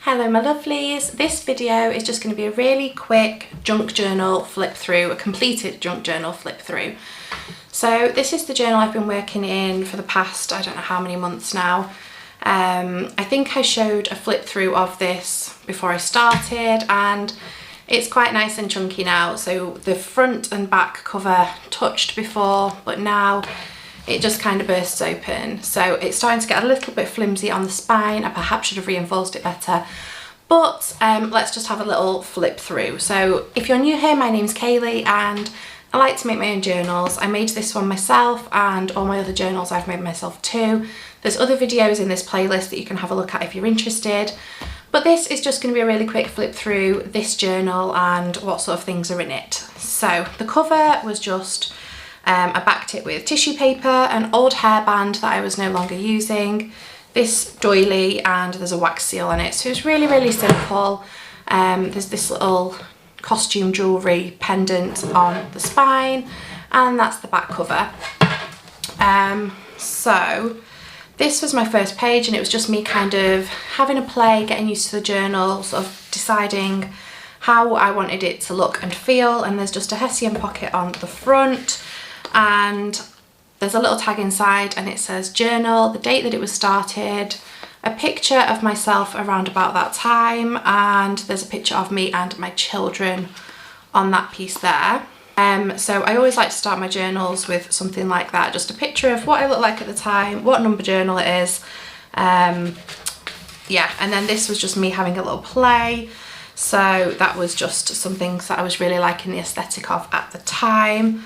Hello my lovelies, this video is just going to be a really quick junk journal flip through, a completed junk journal flip through. So this is the journal I've been working in for the past, I don't know how many months now. I think I showed a flip through of this before I started and it's quite nice and chunky now. So the front and back cover touched before, but now it just kind of bursts open. So it's starting to get a little bit flimsy on the spine. I perhaps should have reinforced it better. But let's just have a little flip through. So if you're new here, my name's Kaylee and I like to make my own journals. I made this one myself and all my other journals I've made myself too. There's other videos in this playlist that you can have a look at if you're interested. But this is just going to be a really quick flip through this journal and what sort of things are in it. So the cover was just I backed it with tissue paper, an old hairband that I was no longer using, this doily, and there's a wax seal on it. So it's really, really simple. There's this little costume jewellery pendant on the spine, and that's the back cover. So this was my first page and it was just me kind of having a play, getting used to the journal, sort of deciding how I wanted it to look and feel. And there's just a Hessian pocket on the front. And there's a little tag inside and it says journal, the date that it was started, a picture of myself around about that time, and there's a picture of me and my children on that piece there. So I always like to start my journals with something like that, just a picture of what I look like at the time, what number journal it is. Yeah, and then this was just me having a little play. So that was just some things that I was really liking the aesthetic of at the time.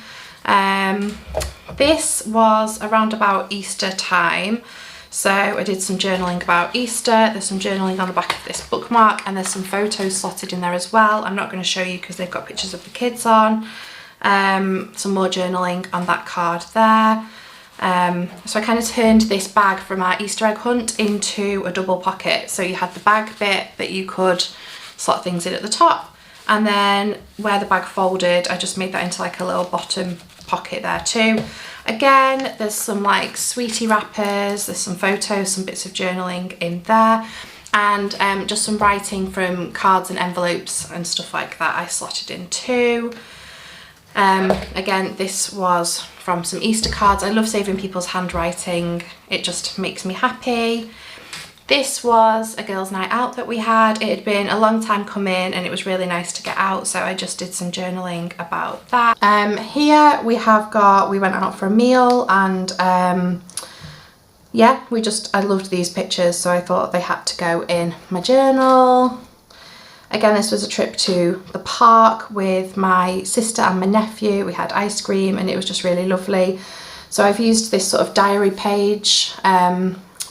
This was around about Easter time, so I did some journaling about Easter. There's some journaling on the back of this bookmark and there's some photos slotted in there as well. I'm not going to show you because they've got pictures of the kids on. Some more journaling on that card there. So I kind of turned this bag from our Easter egg hunt into a double pocket. So you had the bag bit that you could slot things in at the top, and then where the bag folded I just made that into like a little bottom pocket there too. Again, there's some like sweetie wrappers, there's some photos, some bits of journaling in there, and just some writing from cards and envelopes and stuff like that I slotted in too. Again, this was from some Easter cards. I love saving people's handwriting, it just makes me happy. This was a girls' night out that we had. It had been a long time coming and it was really nice to get out, so I just did some journaling about that. Here we went out for a meal and yeah, I loved these pictures, so I thought they had to go in my journal. Again, this was a trip to the park with my sister and my nephew. We had ice cream and it was just really lovely. So I've used this sort of diary page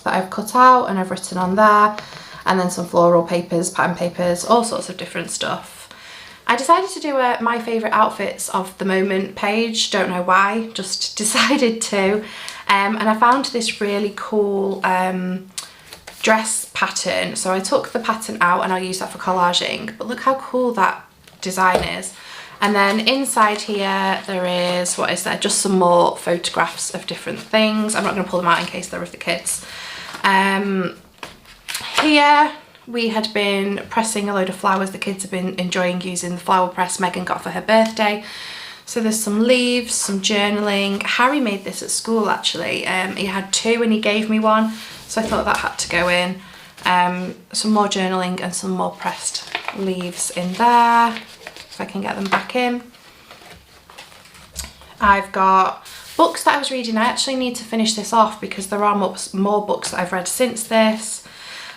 that I've cut out and I've written on there, and then some floral papers, pattern papers, all sorts of different stuff. I decided to do a my favourite outfits of the moment page, don't know why, just decided to, and I found this really cool dress pattern. So I took the pattern out and I'll use that for collaging, but look how cool that design is. And then inside here there is, what is there, just some more photographs of different things. I'm not going to pull them out in case they're of the kids. Here we had been pressing a load of flowers. The kids have been enjoying using the flower press Megan got for her birthday. So there's some leaves, some journaling. Harry made this at school actually. He had two and he gave me one, so I thought that had to go in. Some more journaling and some more pressed leaves in there, if I can get them back in. I've got books that I was reading. I actually need to finish this off because there are more books that I've read since this.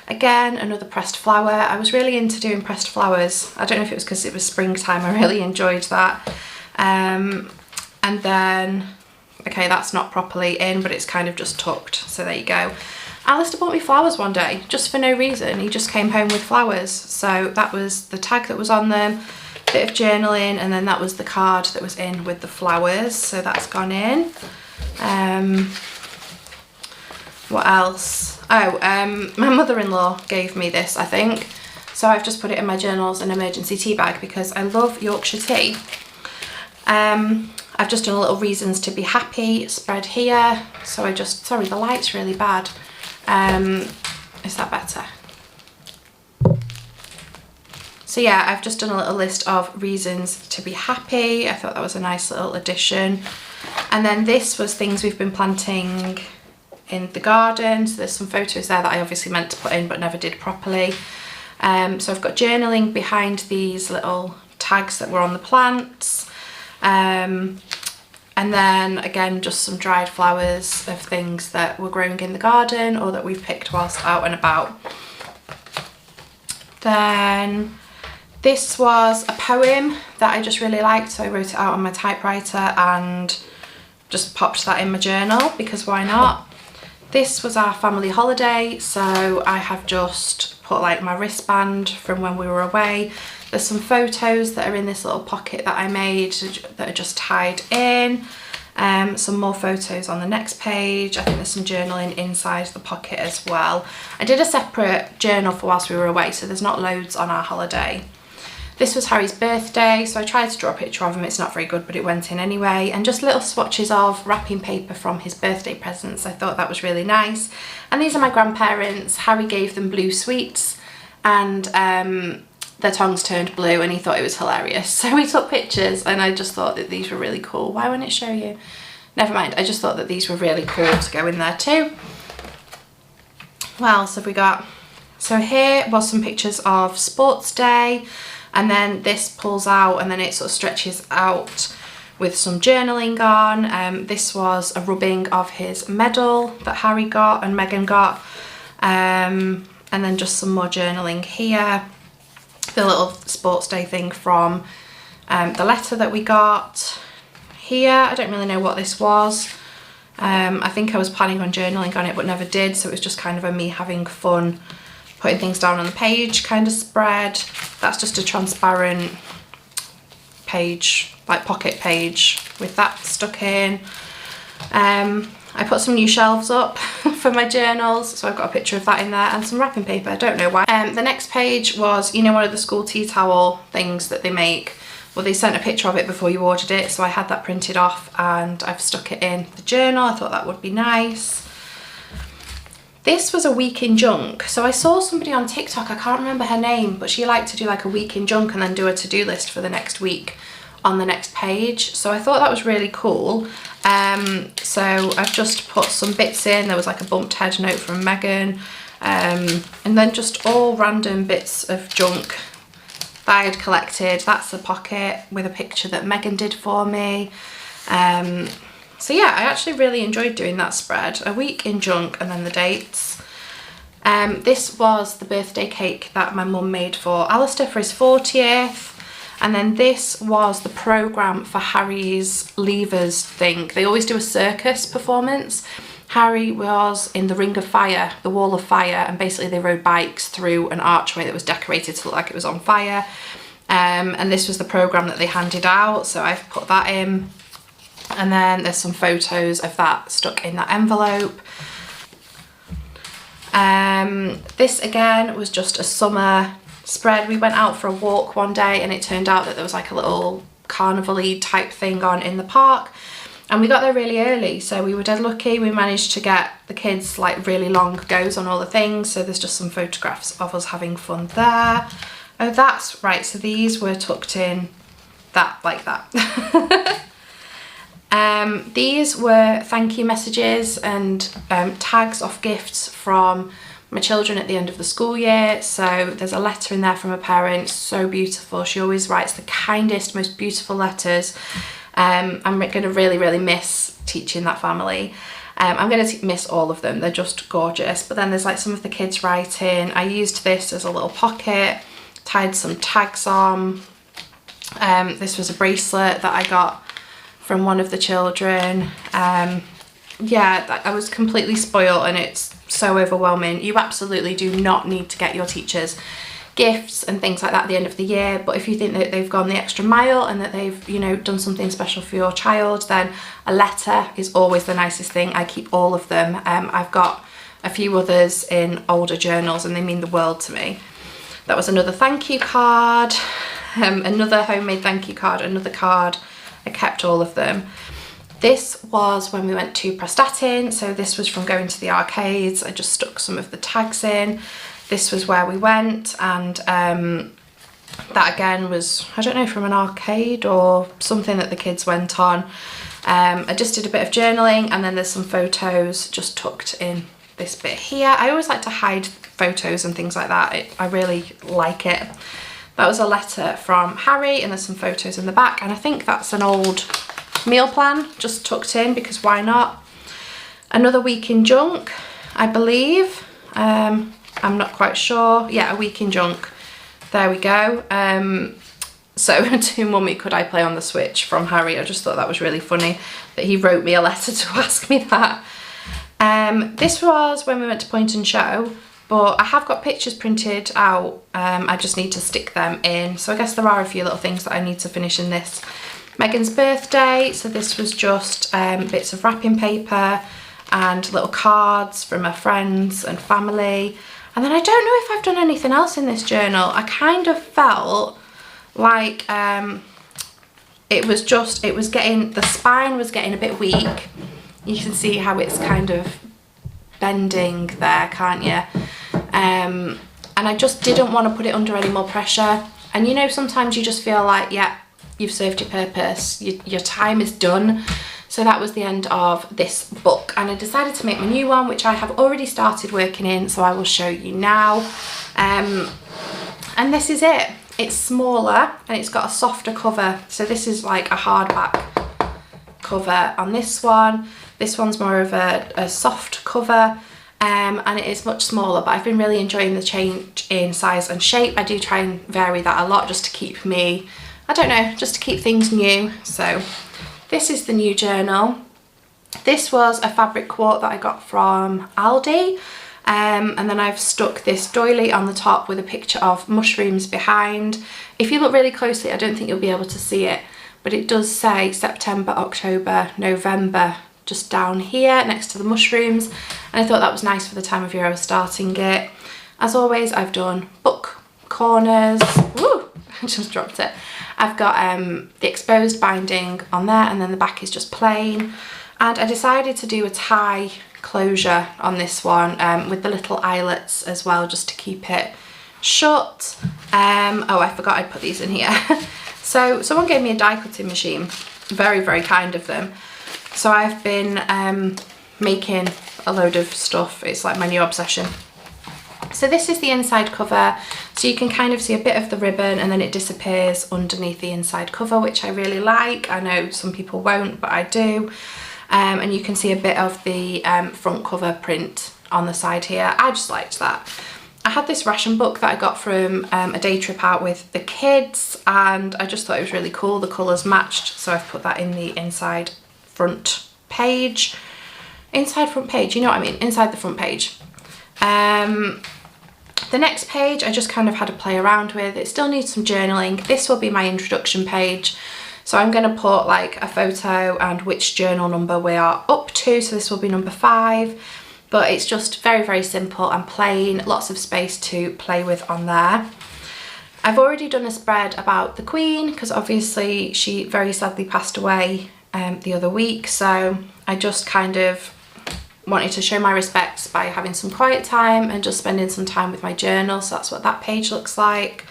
Again, another pressed flower. I was really into doing pressed flowers. I don't know if it was because it was springtime, I really enjoyed that. And then, okay, that's not properly in, but it's kind of just tucked, so there you go. Alistair bought me flowers one day, just for no reason. He just came home with flowers. So that was the tag that was on them, bit of journaling, and then that was the card that was in with the flowers, so that's gone in. What else? Oh, my mother-in-law gave me this, I think, so I've just put it in my journals and emergency tea bag because I love Yorkshire tea. I've just done a little reasons to be happy spread here, so I just, sorry, the light's really bad. Is that better? So yeah, I've just done a little list of reasons to be happy. I thought that was a nice little addition. And then this was things we've been planting in the garden. So there's some photos there that I obviously meant to put in but never did properly. So I've got journaling behind these little tags that were on the plants. And then again, just some dried flowers of things that were growing in the garden or that we've picked whilst out and about. Then this was a poem that I just really liked, so I wrote it out on my typewriter and just popped that in my journal because why not? This was our family holiday, so I have just put like my wristband from when we were away. There's some photos that are in this little pocket that I made that are just tied in. Some more photos on the next page. I think there's some journaling inside the pocket as well. I did a separate journal for whilst we were away, so there's not loads on our holiday. This was Harry's birthday, so I tried to draw a picture of him. It's not very good, but it went in anyway. And just little swatches of wrapping paper from his birthday presents. I thought that was really nice. And these are my grandparents. Harry gave them blue sweets and their tongues turned blue and he thought it was hilarious. So we took pictures and I just thought that these were really cool. Why won't it show you? Never mind, I just thought that these were really cool to go in there too. What else have we got? So here was some pictures of sports day, and then this pulls out and then it sort of stretches out with some journaling on. This was a rubbing of his medal that Harry got and Meghan got. And then just some more journaling here. The little sports day thing from the letter that we got. Here, I don't really know what this was. I think I was planning on journaling on it but never did, so it was just kind of a me having fun putting things down on the page kind of spread. That's just a transparent page, like pocket page with that stuck in. I put some new shelves up for my journals, so I've got a picture of that in there and some wrapping paper, I don't know why. The next page was, you know, one of the school tea towel things that they make. Well, they sent a picture of it before you ordered it, so I had that printed off and I've stuck it in the journal. I thought that would be nice. This was a week in junk. So I saw somebody on TikTok, I can't remember her name, but she liked to do like a week in junk and then do a to-do list for the next week on the next page. So I thought that was really cool. So I've just put some bits in. There was like a bumped head note from Meghan, and then just all random bits of junk that I had collected. That's a pocket with a picture that Meghan did for me. So yeah, I actually really enjoyed doing that spread. A week in junk and then the dates. This was the birthday cake that my mum made for Alistair for his 40th. And then this was the programme for Harry's Leavers thing. They always do a circus performance. Harry was in the Ring of Fire, the Wall of Fire, and basically they rode bikes through an archway that was decorated to look like it was on fire. And this was the programme that they handed out, so I've put that in. And then there's some photos of that stuck in that envelope. This again was just a summer spread. We went out for a walk one day and it turned out that there was like a little carnival-y type thing on in the park, and we got there really early, so we were dead lucky. We managed to get the kids like really long goes on all the things, so there's just some photographs of us having fun there. Oh, that's right, so these were tucked in that like that. These were thank you messages and tags off gifts from my children at the end of the school year. So there's a letter in there from a parent, so beautiful. She always writes the kindest, most beautiful letters. I'm going to really miss teaching that family. I'm going to miss all of them, they're just gorgeous. But then there's like some of the kids writing. I used this as a little pocket, tied some tags on. This was a bracelet that I got from one of the children. Yeah, I was completely spoiled and it's so overwhelming. You absolutely do not need to get your teachers gifts and things like that at the end of the year, but if you think that they've gone the extra mile and that they've, you know, done something special for your child, then a letter is always the nicest thing. I keep all of them. I've got a few others in older journals and they mean the world to me. That was another thank you card, another homemade thank you card, another card. I kept all of them. This was when we went to Prestatyn, so this was from going to the arcades. I just stuck some of the tags in. This was where we went, and That again was, I don't know, from an arcade or something that the kids went on. I just did a bit of journaling, and then there's some photos just tucked in this bit here. I always like to hide photos and things like that. I really like it. That was a letter from Harry, and there's some photos in the back, and I think that's an old meal plan just tucked in, because why not? Another week in junk, I believe. I'm not quite sure. Yeah, a week in junk. There we go. So to Mummy, could I play on the Switch from Harry? I just thought that was really funny that he wrote me a letter to ask me that. This was when we went to Point and Show, but I have got pictures printed out. I just need to stick them in. So I guess there are a few little things that I need to finish in this. Megan's birthday, so this was just bits of wrapping paper and little cards from her friends and family. And then I don't know if I've done anything else in this journal. I kind of felt like the spine was getting a bit weak. You can see how it's kind of bending there, can't you? And I just didn't want to put it under any more pressure. And you know, sometimes you just feel like, yeah, you've served your purpose, your time is done. So that was the end of this book, and I decided to make my new one, which I have already started working in, so I will show you now. And this is it. It's smaller and it's got a softer cover. So this is like a hardback cover on this one. This one's more of a soft cover, and it is much smaller, but I've been really enjoying the change in size and shape. I do try and vary that a lot just to keep me, I don't know, just to keep things new. So this is the new journal. This was a fabric quart that I got from Aldi, and then I've stuck this doily on the top with a picture of mushrooms behind. If you look really closely, I don't think you'll be able to see it, but it does say September, October, November just down here next to the mushrooms, and I thought that was nice for the time of year I was starting it. As always, I've done book corners. Woo! I just dropped it. I've got the exposed binding on there, and then the back is just plain. And I decided to do a tie closure on this one with the little eyelets as well, just to keep it shut. Oh, I forgot I'd put these in here. So someone gave me a die cutting machine, very, very kind of them. So I've been making a load of stuff. It's like my new obsession. So this is the inside cover, so you can kind of see a bit of the ribbon, and then it disappears underneath the inside cover, which I really like. I know some people won't, but I do. And you can see a bit of the front cover print on the side here. I just liked that. I had this ration book that I got from a day trip out with the kids, and I just thought it was really cool. The colours matched, so I've put that in the inside front page. Inside front page, you know what I mean? Inside the front page. The next page I just kind of had to play around with. It still needs some journaling. This will be my introduction page. So I'm going to put like a photo and which journal number we are up to. So this will be number 5. But it's just very, very simple and plain. Lots of space to play with on there. I've already done a spread about the Queen, because obviously she very sadly passed away the other week. So I just kind of wanted to show my respects by having some quiet time and just spending some time with my journal. So that's what that page looks like.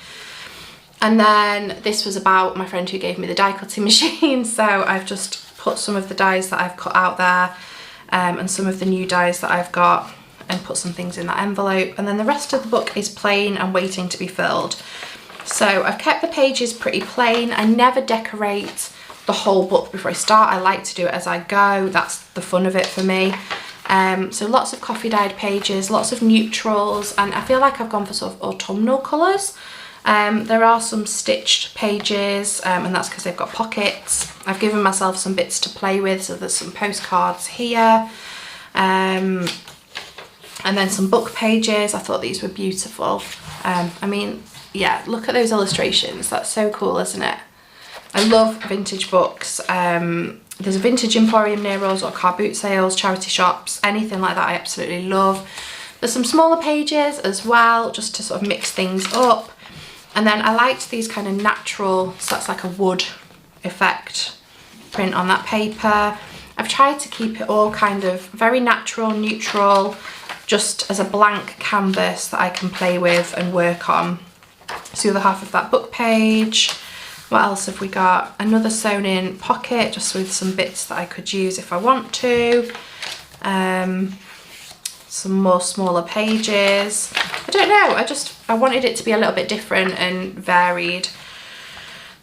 And then this was about my friend who gave me the die cutting machine. So I've just put some of the dies that I've cut out there, and some of the new dies that I've got, and put some things in that envelope. And then the rest of the book is plain and waiting to be filled. So I've kept the pages pretty plain. I never decorate the whole book before I start. I like to do it as I go. That's the fun of it for me. So lots of coffee dyed pages, lots of neutrals, and I feel like I've gone for sort of autumnal colours. There are some stitched pages, and that's because they've got pockets. I've given myself some bits to play with, so there's some postcards here, and then some book pages. I thought these were beautiful. I mean, yeah, look at those illustrations. That's so cool, isn't it? I love vintage books. There's a vintage emporium near us, or car boot sales, charity shops, anything like that I absolutely love. There's some smaller pages as well, just to sort of mix things up. And then I liked these kind of natural, so that's like a wood effect print on that paper. I've tried to keep it all kind of very natural, neutral, just as a blank canvas that I can play with and work on. It's the other half of that book page. What else have we got? Another sewn in pocket, just with some bits that I could use if I want to. Some more smaller pages. I don't know, I wanted it to be a little bit different and varied.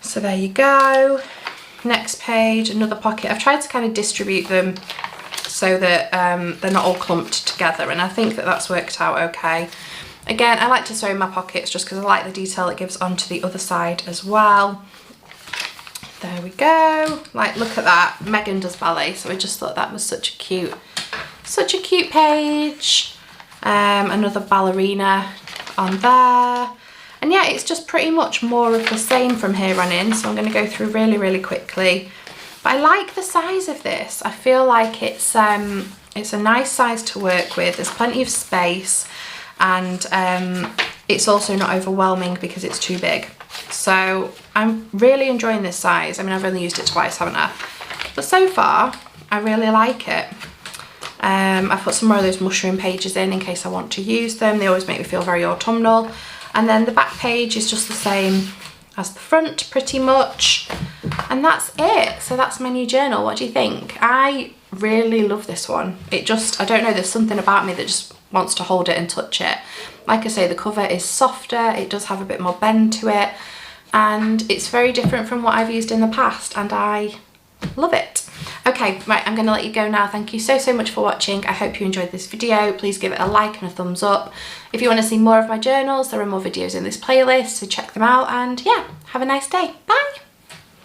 So there you go. Next page, another pocket. I've tried to kind of distribute them so that they're not all clumped together, and I think that that's worked out okay. Again, I like to sew in my pockets just because I like the detail it gives onto the other side as well. There we go. Like, look at that. Megan does ballet, so I just thought that was such a cute page. Another ballerina on there. And yeah, it's just pretty much more of the same from here on in, so I'm going to go through really, really quickly. But I like the size of this. I feel like it's a nice size to work with. There's plenty of space, and it's also not overwhelming because it's too big. So I'm really enjoying this size. I mean, I've only used it twice, haven't I? But so far, I really like it. I've put some more of those mushroom pages in case I want to use them. They always make me feel very autumnal. And then the back page is just the same as the front, pretty much. And that's it. So that's my new journal. What do you think? I really love this one. It just, I don't know, there's something about me that just wants to hold it and touch it. Like I say, the cover is softer. It does have a bit more bend to it. And it's very different from what I've used in the past, and I love it. Okay, right, I'm going to let you go now. Thank you so much for watching. I hope you enjoyed this video. Please give it a like and a thumbs up. If you want to see more of my journals, there are more videos in this playlist, so check them out, and yeah, have a nice day. Bye!